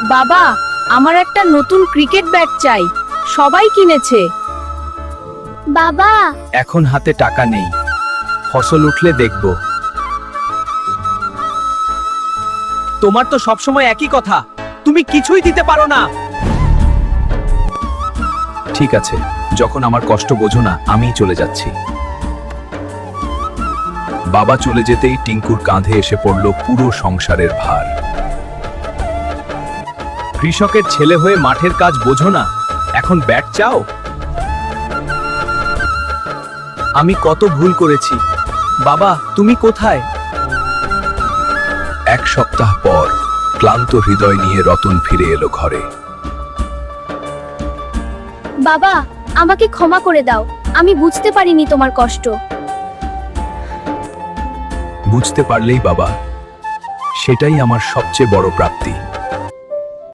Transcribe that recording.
বাবা, আমার একটা নতুন ক্রিকেট ব্যাট চাই। সবাই কিনেছে। বাবা, এখন হাতে টাকা নেই, ফসল উঠলে দেখব। তোমার তো সবসময় একই কথা, তুমি কিছুই দিতে পারো না। ঠিক আছে, যখন আমার কষ্ট বোঝো না, আমিই চলে যাচ্ছি। বাবা চলে যেতেই টিঙ্কুর কাঁধে এসে পড়ল পুরো সংসারের ভার। কৃষকের ছেলে হয়ে মাঠের কাজ বোঝো না, এখন ব্যাট চাও? আমি কত ভুল করেছি। বাবা, তুমি কোথায়? এক সপ্তাহ পর ক্লান্ত হৃদয় নিয়ে রতন ফিরে এলো ঘরে। বাবা, আমাকে ক্ষমা করে দাও। আমি বুঝতে পারিনি তোমার কষ্ট। বুঝতে পারলেই বাবা, সেটাই আমার সবচেয়ে বড় প্রাপ্তি।